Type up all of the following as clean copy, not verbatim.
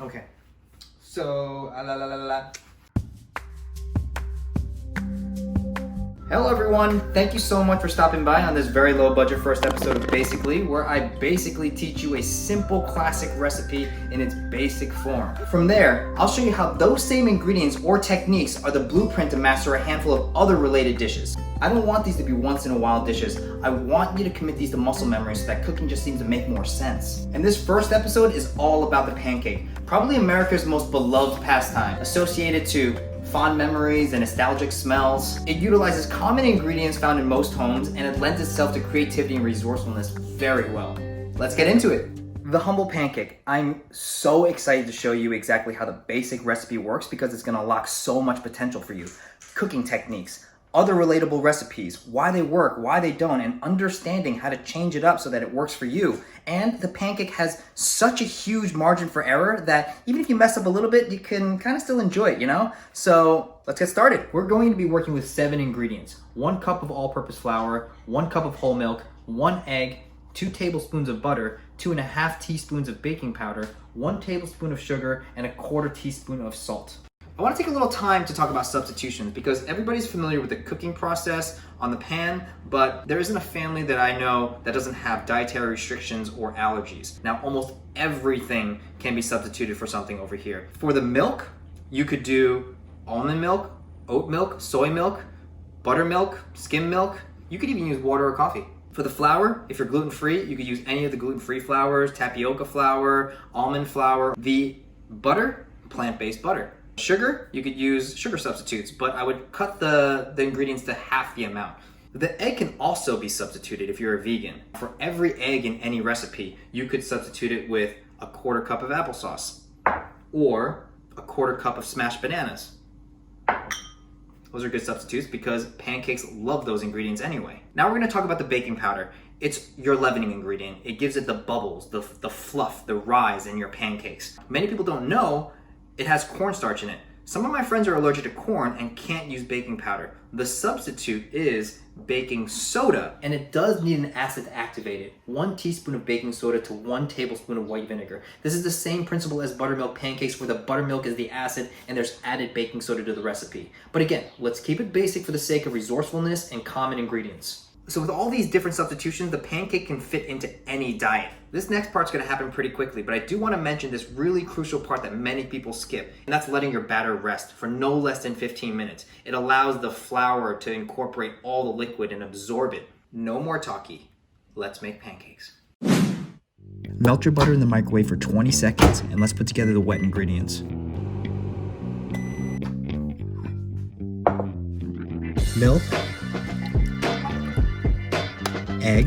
Okay. So, Hello everyone, thank you so much for stopping by on this very low budget first episode of Basically, where I basically teach you a simple classic recipe in its basic form. From there, I'll show you how those same ingredients or techniques are the blueprint to master a handful of other related dishes. I don't want these to be once in a while dishes. I want you to commit these to muscle memory so that cooking just seems to make more sense. And this first episode is all about the pancake, probably America's most beloved pastime, associated to fond memories and nostalgic smells. It utilizes common ingredients found in most homes, and it lends itself to creativity and resourcefulness very well. Let's get into it. The humble pancake. I'm so excited to show you exactly how the basic recipe works because it's gonna unlock so much potential for you. Cooking techniques, other relatable recipes, why they work, why they don't, and understanding how to change it up so that it works for you. And the pancake has such a huge margin for error that even if you mess up a little bit, you can kind of still enjoy it, you know? So let's get started. We're going to be working with 7 ingredients. 1 cup of all-purpose flour, 1 cup of whole milk, 1 egg, 2 tablespoons of butter, 2.5 teaspoons of baking powder, 1 tablespoon of sugar, and 1/4 teaspoon of salt. I want to take a little time to talk about substitutions because everybody's familiar with the cooking process on the pan, but there isn't a family that I know that doesn't have dietary restrictions or allergies. Now, almost everything can be substituted for something over here. For the milk, you could do almond milk, oat milk, soy milk, buttermilk, skim milk. You could even use water or coffee. For the flour, if you're gluten-free, you could use any of the gluten-free flours, tapioca flour, almond flour. The butter, plant-based butter. Sugar, you could use sugar substitutes, but I would cut the ingredients to half the amount. The egg can also be substituted if you're a vegan. For every egg in any recipe, you could substitute it with 1/4 cup of applesauce or 1/4 cup of smashed bananas. Those are good substitutes because pancakes love those ingredients anyway. Now we're going to talk about the baking powder. It's your leavening ingredient. It gives it the bubbles, the fluff, the rise in your pancakes. Many people don't know it has cornstarch in it. Some of my friends are allergic to corn and can't use baking powder. The substitute is baking soda, and it does need an acid to activate it. 1 teaspoon of baking soda to 1 tablespoon of white vinegar. This is the same principle as buttermilk pancakes where the buttermilk is the acid and there's added baking soda to the recipe. But again, let's keep it basic for the sake of resourcefulness and common ingredients. So with all these different substitutions, the pancake can fit into any diet. This next part's gonna happen pretty quickly, but I do wanna mention this really crucial part that many people skip, and that's letting your batter rest for no less than 15 minutes. It allows the flour to incorporate all the liquid and absorb it. No more talkie. Let's make pancakes. Melt your butter in the microwave for 20 seconds, and let's put together the wet ingredients. Milk, egg,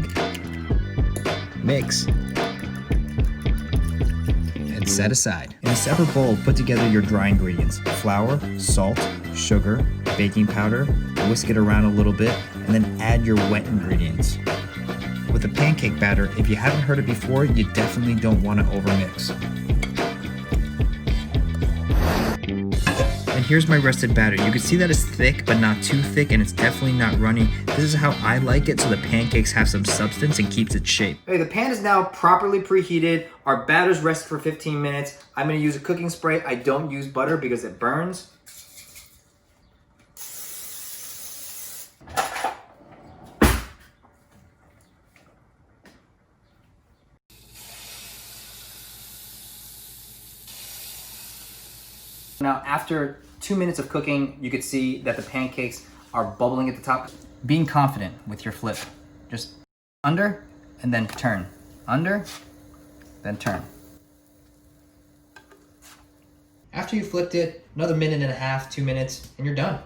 mix, and set aside. In a separate bowl, put together your dry ingredients: flour, salt, sugar, baking powder, whisk it around a little bit, and then add your wet ingredients. With the pancake batter, if you haven't heard it before, you definitely don't want to overmix. And here's my rested batter. You can see that it's thick, but not too thick, and it's definitely not runny. This is how I like it, so the pancakes have some substance and keeps its shape. Okay, the pan is now properly preheated. Our batter's rested for 15 minutes. I'm gonna use a cooking spray. I don't use butter because it burns. Now, after 2 minutes of cooking, you could see that the pancakes are bubbling at the top. Being confident with your flip. Just under and then turn. Under, then turn. After you flipped it, another 1.5, 2 minutes, and you're done.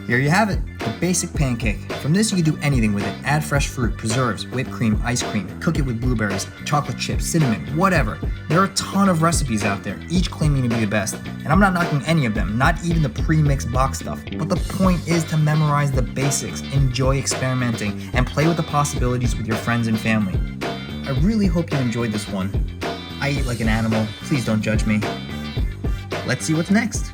Here you have it, the basic pancake. From this, you can do anything with it. Add fresh fruit, preserves, whipped cream, ice cream, cook it with blueberries, chocolate chips, cinnamon, whatever. There are a ton of recipes out there, each claiming to be the best. And I'm not knocking any of them, not even the pre-mixed box stuff. But the point is to memorize the basics, enjoy experimenting, and play with the possibilities with your friends and family. I really hope you enjoyed this one. I eat like an animal, please don't judge me. Let's see what's next.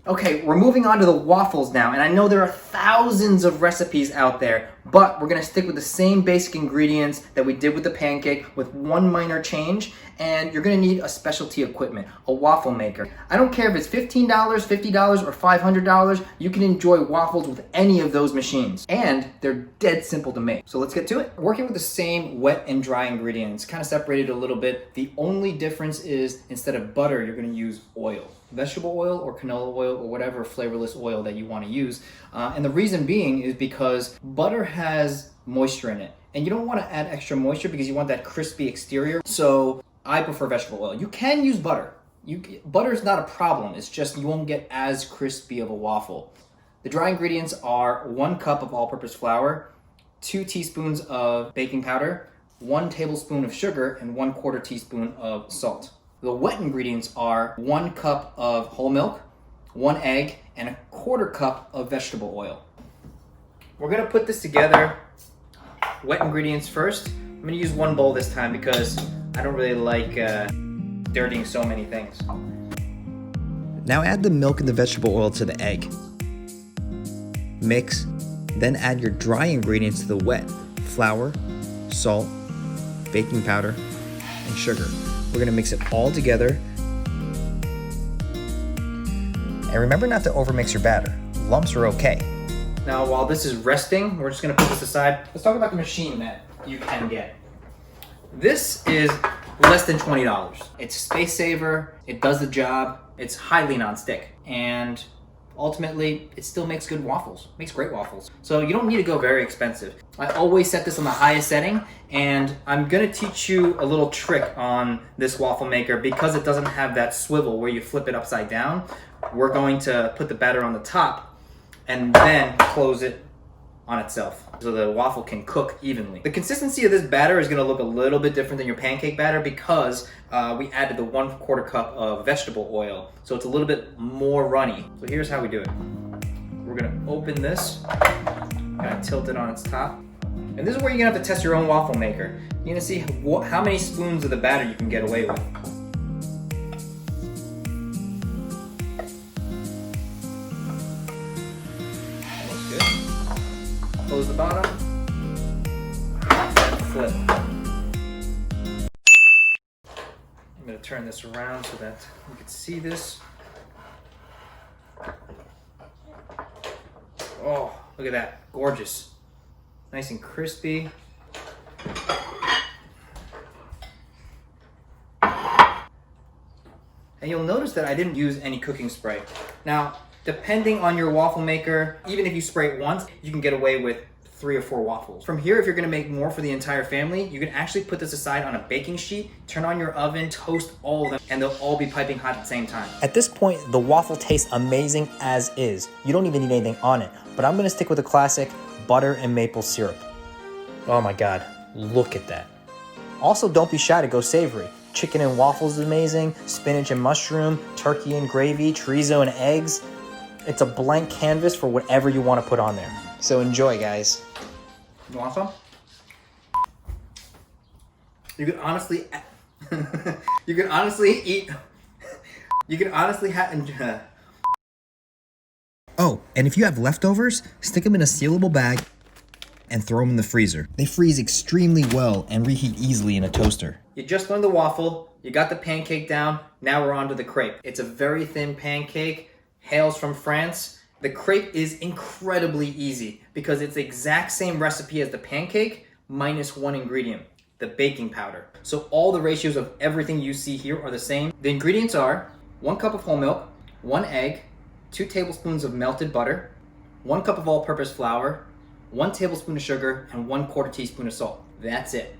Okay, we're moving on to the waffles now, and I know there are thousands of recipes out there, but we're gonna stick with the same basic ingredients that we did with the pancake with one minor change, and you're gonna need a specialty equipment, a waffle maker. I don't care if it's $15, $50, or $500, you can enjoy waffles with any of those machines, and they're dead simple to make. So let's get to it. Working with the same wet and dry ingredients, kind of separated a little bit. The only difference is instead of butter, you're gonna use oil. Vegetable oil or canola oil or whatever flavorless oil that you want to use. And the reason being is because butter has moisture in it. And you don't want to add extra moisture because you want that crispy exterior. So I prefer vegetable oil. You can use butter. Butter is not a problem. It's just you won't get as crispy of a waffle. The dry ingredients are 1 cup of all-purpose flour, 2 teaspoons of baking powder, 1 tablespoon of sugar, and 1/4 teaspoon of salt. The wet ingredients are 1 cup of whole milk, 1 egg, and 1/4 cup of vegetable oil. We're gonna put this together, wet ingredients first. I'm gonna use 1 bowl this time because I don't really like dirtying so many things. Now add the milk and the vegetable oil to the egg. Mix, then add your dry ingredients to the wet, flour, salt, baking powder, and sugar. We're gonna mix it all together. And remember not to overmix your batter. Lumps are okay. Now while this is resting, we're just gonna put this aside. Let's talk about the machine that you can get. This is less than $20. It's a space saver, it does the job, it's highly non-stick, and ultimately, it still makes good waffles. Makes great waffles. So you don't need to go very expensive. I always set this on the highest setting, and I'm gonna teach you a little trick on this waffle maker because it doesn't have that swivel where you flip it upside down. We're going to put the batter on the top and then close it on itself so the waffle can cook evenly. The consistency of this batter is gonna look a little bit different than your pancake batter because we added the 1/4 cup of vegetable oil. So it's a little bit more runny. So here's how we do it. We're gonna open this, kind of tilt it on its top. And this is where you're gonna have to test your own waffle maker. You're gonna see how many spoons of the batter you can get away with. Close the bottom, and flip. I'm going to turn this around so that you can see this. Oh, look at that, gorgeous. Nice and crispy. And you'll notice that I didn't use any cooking spray. Now, depending on your waffle maker, even if you spray it once, you can get away with 3 or 4 waffles. From here, if you're gonna make more for the entire family, you can actually put this aside on a baking sheet, turn on your oven, toast all of them, and they'll all be piping hot at the same time. At this point, the waffle tastes amazing as is. You don't even need anything on it, but I'm gonna stick with the classic butter and maple syrup. Oh my God, look at that. Also, don't be shy to go savory. Chicken and waffles is amazing, spinach and mushroom, turkey and gravy, chorizo and eggs. It's a blank canvas for whatever you want to put on there. So enjoy, guys. You want some? You can honestly, you can honestly eat, you can honestly have, Oh, and if you have leftovers, stick them in a sealable bag and throw them in the freezer. They freeze extremely well and reheat easily in a toaster. You just learned the waffle, you got the pancake down, now we're on to the crepe. It's a very thin pancake, hails from France. The crepe is incredibly easy because it's the exact same recipe as the pancake minus 1 ingredient, the baking powder. So all the ratios of everything you see here are the same. The ingredients are 1 cup of whole milk, 1 egg, 2 tablespoons of melted butter, 1 cup of all-purpose flour, 1 tablespoon of sugar, and 1/4 teaspoon of salt. That's it.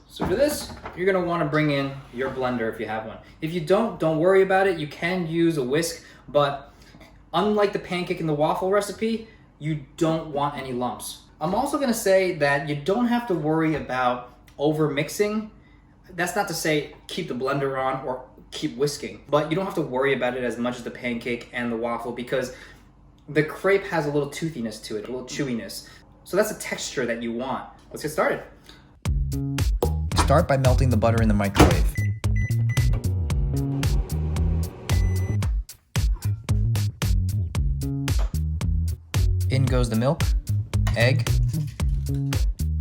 So for this, you're gonna wanna bring in your blender if you have one. If you don't worry about it. You can use a whisk, but unlike the pancake and the waffle recipe, you don't want any lumps. I'm also gonna say that you don't have to worry about over mixing. That's not to say keep the blender on or keep whisking, but you don't have to worry about it as much as the pancake and the waffle because the crepe has a little toothiness to it, a little chewiness. So that's a texture that you want. Let's get started. Start by melting the butter in the microwave. goes the milk, egg,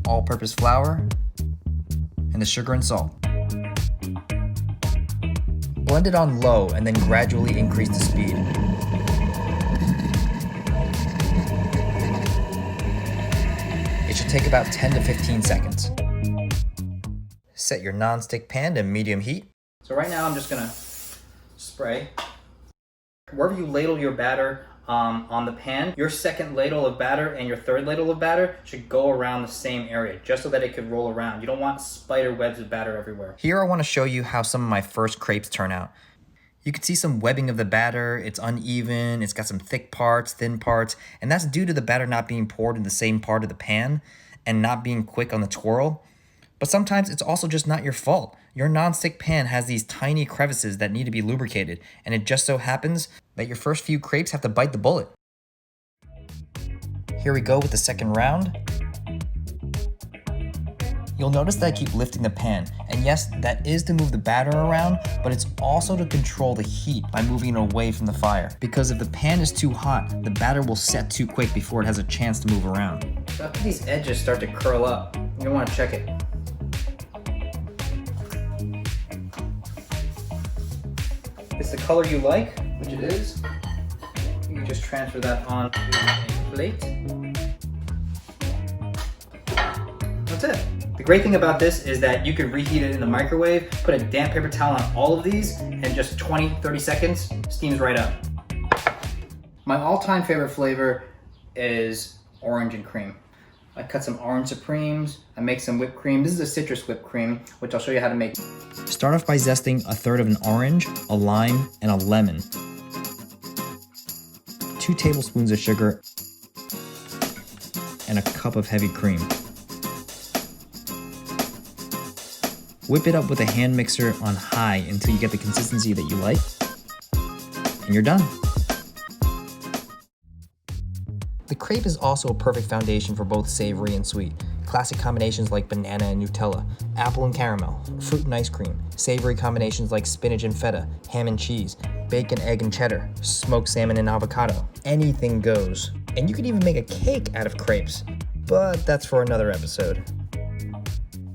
all-purpose flour, and the sugar and salt. Blend it on low and then gradually increase the speed. It should take about 10 to 15 seconds. Set your non-stick pan to medium heat. So right now I'm just gonna spray. Wherever you ladle your batter on the pan, your second ladle of batter and your third ladle of batter should go around the same area, just so that it could roll around. You don't want spider webs of batter everywhere. Here I want to show you how some of my first crepes turn out. You can see some webbing of the batter. It's uneven, it's got some thick parts, thin parts, and that's due to the batter not being poured in the same part of the pan and not being quick on the twirl. But sometimes it's also just not your fault. Your non-stick pan has these tiny crevices that need to be lubricated, and it just so happens that your first few crepes have to bite the bullet. Here we go with the second round. You'll notice that I keep lifting the pan, and yes, that is to move the batter around, but it's also to control the heat by moving it away from the fire. Because if the pan is too hot, the batter will set too quick before it has a chance to move around. So after these edges start to curl up, you're gonna wanna check it. If it's the color you like, which it is, you can just transfer that onto a plate. That's it. The great thing about this is that you can reheat it in the microwave, put a damp paper towel on all of these, and just 20-30 seconds, steams right up. My all-time favorite flavor is orange and cream. I cut some orange supremes, I make some whipped cream. This is a citrus whipped cream, which I'll show you how to make. Start off by zesting a third of an orange, a lime, and a lemon. 2 tablespoons of sugar, and a cup of heavy cream. Whip it up with a hand mixer on high until you get the consistency that you like, and you're done. The crepe is also a perfect foundation for both savory and sweet. Classic combinations like banana and Nutella, apple and caramel, fruit and ice cream, savory combinations like spinach and feta, ham and cheese, bacon, egg and cheddar, smoked salmon and avocado. Anything goes. And you could even make a cake out of crepes, but that's for another episode.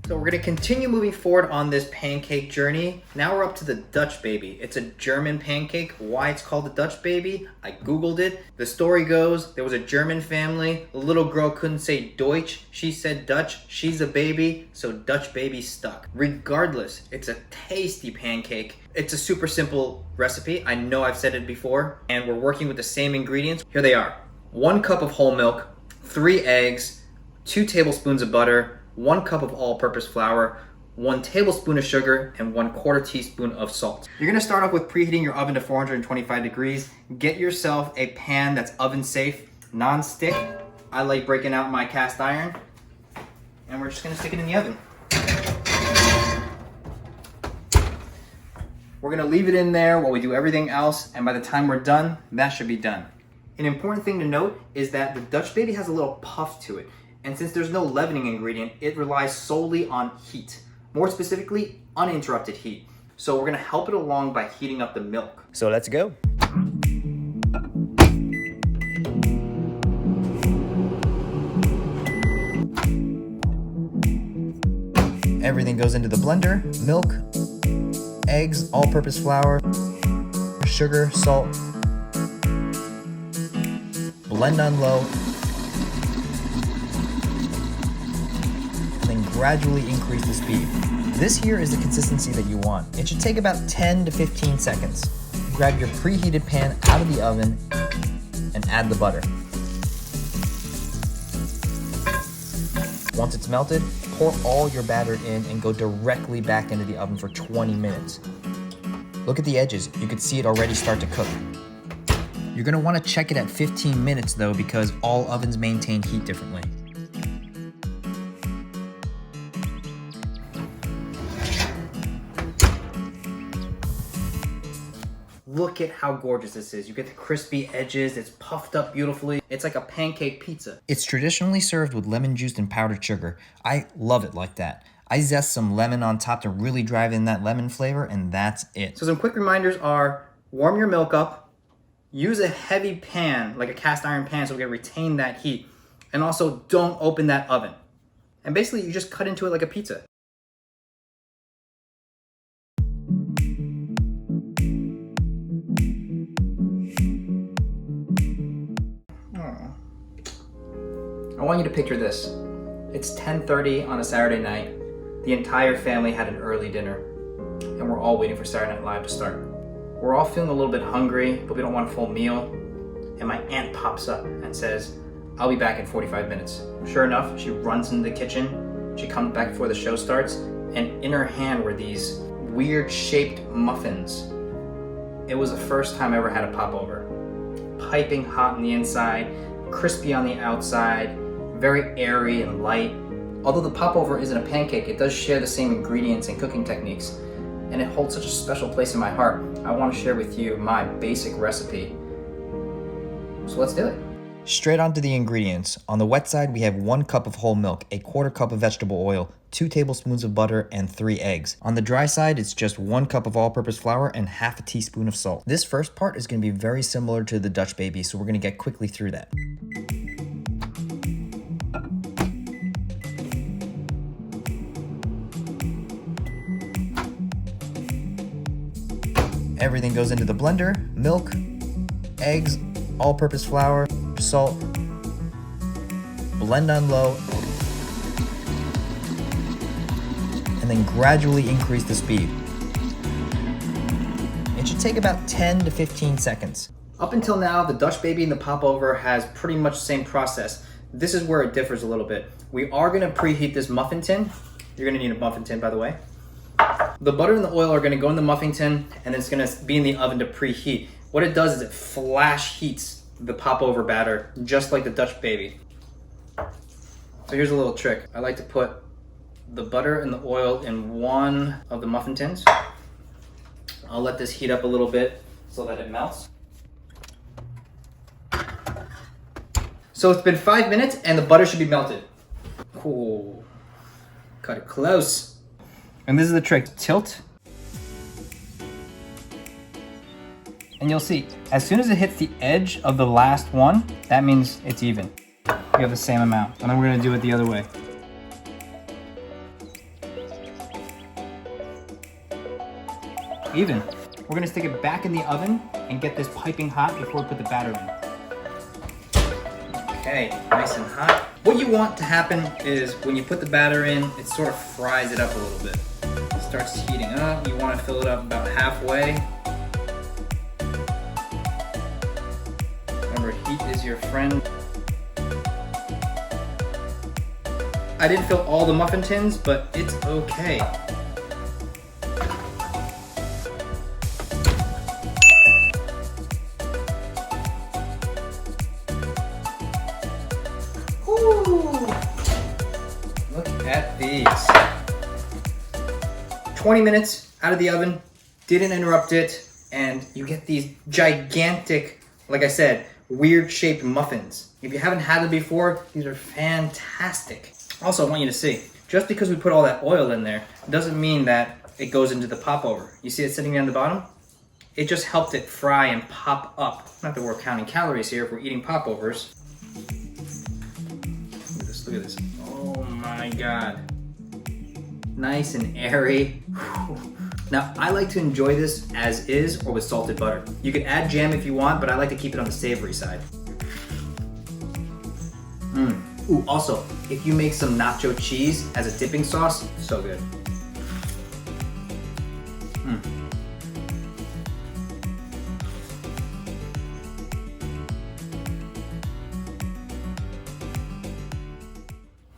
So we're gonna continue moving forward on this pancake journey. Now we're up to the Dutch baby. It's a German pancake. Why it's called the Dutch baby? I Googled it. The story goes, there was a German family. The little girl couldn't say Deutsch. She said Dutch. She's a baby, so Dutch baby stuck. Regardless, it's a tasty pancake. It's a super simple recipe. I know I've said it before, and we're working with the same ingredients. Here they are. 1 cup of whole milk, 3 eggs, 2 tablespoons of butter, 1 cup of all-purpose flour, 1 tablespoon of sugar, and 1/4 teaspoon of salt. You're gonna start off with preheating your oven to 425 degrees. Get yourself a pan that's oven safe, non-stick. I like breaking out my cast iron, and we're just gonna stick it in the oven. We're gonna leave it in there while we do everything else, and by the time we're done, that should be done. An important thing to note is that the Dutch baby has a little puff to it. And since there's no leavening ingredient, it relies solely on heat. More specifically, uninterrupted heat. So we're gonna help it along by heating up the milk. So let's go. Everything goes into the blender: milk, eggs, all-purpose flour, sugar, salt. Blend on low. Gradually increase the speed. This here is the consistency that you want. It should take about 10 to 15 seconds. Grab your preheated pan out of the oven and add the butter. Once it's melted, pour all your batter in and go directly back into the oven for 20 minutes. Look at the edges. You can see it already start to cook. You're gonna wanna check it at 15 minutes though, because all ovens maintain heat differently. Look at how gorgeous this is. You get the crispy edges, it's puffed up beautifully. It's like a pancake pizza. It's traditionally served with lemon juice and powdered sugar. I love it like that. I zest some lemon on top to really drive in that lemon flavor, and that's it. So some quick reminders are, warm your milk up, Use a heavy pan, like a cast iron pan, so we can retain that heat. And also don't open that oven. And basically you just cut into it like a pizza. I want you to picture this. It's 10:30 on a Saturday night. The entire family had an early dinner, and we're all waiting for Saturday Night Live to start. We're all feeling a little bit hungry, but we don't want a full meal. And my aunt pops up and says, "I'll be back in 45 minutes." Sure enough, she runs into the kitchen. She comes back before the show starts, and in her hand were these weird shaped muffins. It was the first time I ever had a popover. Piping hot on the inside, crispy on the outside, very airy and light. Although the popover isn't a pancake, it does share the same ingredients and cooking techniques, and it holds such a special place in my heart. I want to share with you my basic recipe. So let's do it. Straight onto the ingredients. On the wet side, we have 1 cup of whole milk, a 1/4 cup of vegetable oil, 2 tablespoons of butter, and 3 eggs. On the dry side, it's just 1 cup of all-purpose flour and 1/2 teaspoon of salt. This first part is going to be very similar to the Dutch baby, so we're going to get quickly through that. Everything goes into the blender: milk, eggs, all-purpose flour, salt. Blend on low, and then gradually increase the speed. It should take about 10 to 15 seconds. Up until now, the Dutch baby and the popover has pretty much the same process. This is where it differs a little bit. We are going to preheat this muffin tin. You're going to need a muffin tin, by the way. The butter and the oil are going to go in the muffin tin, and it's going to be in the oven to preheat. What it does is it flash heats the popover batter, just like the Dutch baby. So here's a little trick. I like to put the butter and the oil in one of the muffin tins. I'll let this heat up a little bit so that it melts. So it's been 5 minutes and the butter should be melted. Cool. Cut it close. And this is the trick. Tilt. And you'll see, as soon as it hits the edge of the last one, that means it's even. You have the same amount. And then we're gonna do it the other way. Even. We're gonna stick it back in the oven and get this piping hot before we put the batter in. Okay, nice and hot. What you want to happen is when you put the batter in, it sort of fries it up a little bit. It starts heating up. You want to fill it up about halfway. Remember, heat is your friend. I didn't fill all the muffin tins, but it's okay. Ooh, look at these. 20 minutes out of the oven, didn't interrupt it, and you get these gigantic, like I said, weird shaped muffins. If you haven't had them before, these are fantastic. Also, I want you to see, just because we put all that oil in there, doesn't mean that it goes into the popover. You see it sitting down the bottom? It just helped it fry and pop up. Not that we're counting calories here if we're eating popovers. Look at this, look at this. Oh my God. Nice and airy. Now, I like to enjoy this as is or with salted butter. You can add jam if you want, but I like to keep it on the savory side. Ooh, also, if you make some nacho cheese as a dipping sauce, so good.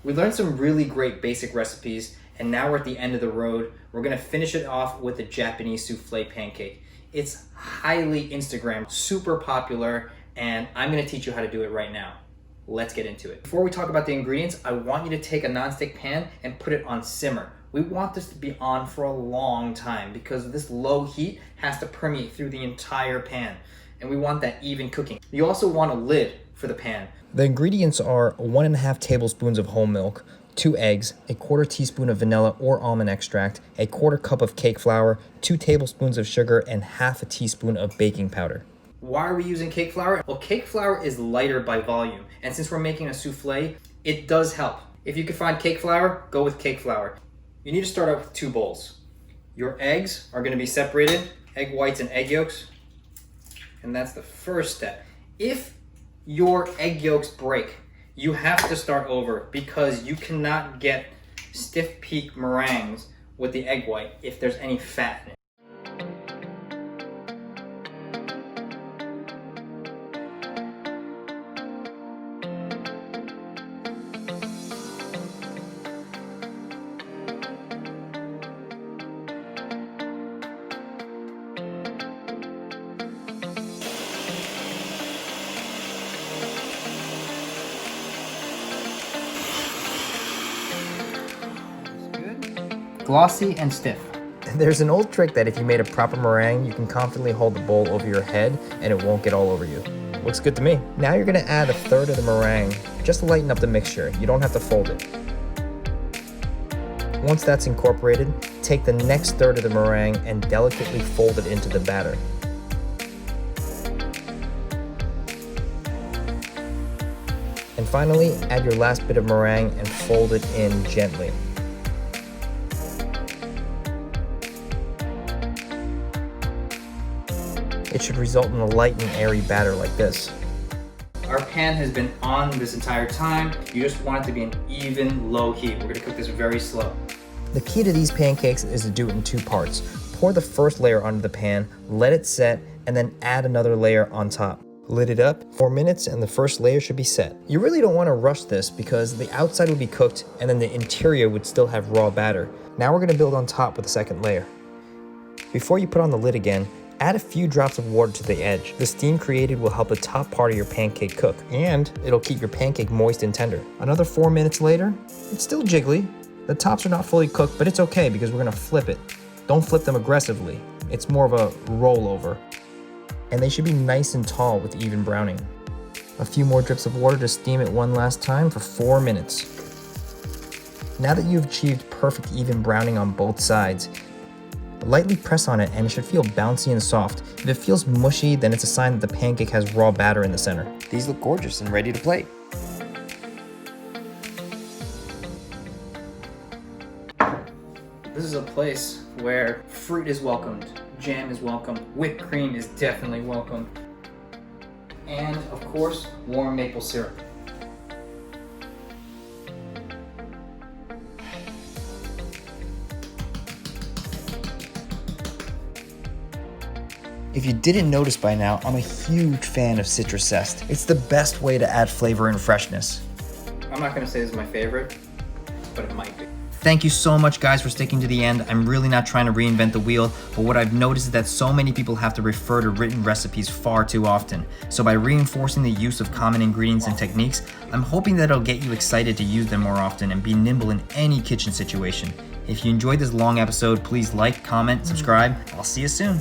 We learned some really great basic recipes, and now we're at the end of the road. We're gonna finish it off with the Japanese souffle pancake. It's highly Instagram, super popular, and I'm gonna teach you how to do it right now. Let's get into it. Before we talk about the ingredients, I want you to take a nonstick pan and put it on simmer. We want this to be on for a long time because this low heat has to permeate through the entire pan, and we want that even cooking. You also want a lid for the pan. The ingredients are 1.5 tablespoons of whole milk, 2 eggs, a 1/4 teaspoon of vanilla or almond extract, a 1/4 cup of cake flour, 2 tablespoons of sugar, and 1/2 teaspoon of baking powder. Why are we using cake flour? Well, cake flour is lighter by volume, and since we're making a souffle, it does help. If you can find cake flour, go with cake flour. You need to start out with 2 bowls. Your eggs are going to be separated, egg whites and egg yolks, and that's the first step. If your egg yolks break, you have to start over because you cannot get stiff peak meringues with the egg white if there's any fat in it. Glossy and stiff. There's an old trick that if you made a proper meringue, you can confidently hold the bowl over your head and it won't get all over you. Looks good to me. Now you're gonna add 1/3 of the meringue just to lighten up the mixture. You don't have to fold it. Once that's incorporated, take the next 1/3 of the meringue and delicately fold it into the batter. And finally, add your last bit of meringue and fold it in gently. It should result in a light and airy batter like this. Our pan has been on this entire time. You just want it to be an even low heat. We're gonna cook this very slow. The key to these pancakes is to do it in 2 parts. Pour the first layer onto the pan, let it set, and then add another layer on top. Lid it up, 4 minutes, and the first layer should be set. You really don't want to rush this because the outside would be cooked and then the interior would still have raw batter. Now we're gonna build on top with the second layer. Before you put on the lid again, add a few drops of water to the edge. The steam created will help the top part of your pancake cook, and it'll keep your pancake moist and tender. Another 4 minutes later, it's still jiggly. The tops are not fully cooked, but it's okay because we're gonna flip it. Don't flip them aggressively. It's more of a rollover. And they should be nice and tall with even browning. A few more drips of water to steam it one last time for 4 minutes. Now that you've achieved perfect even browning on both sides, lightly press on it and it should feel bouncy and soft. If it feels mushy, then it's a sign that the pancake has raw batter in the center. These look gorgeous and ready to plate. This is a place where fruit is welcomed, jam is welcome, whipped cream is definitely welcome, and of course, warm maple syrup. If you didn't notice by now, I'm a huge fan of citrus zest. It's the best way to add flavor and freshness. I'm not gonna say this is my favorite, but it might be. Thank you so much guys for sticking to the end. I'm really not trying to reinvent the wheel, but what I've noticed is that so many people have to refer to written recipes far too often. So by reinforcing the use of common ingredients and techniques, I'm hoping that it'll get you excited to use them more often and be nimble in any kitchen situation. If you enjoyed this long episode, please like, comment, subscribe. I'll see you soon.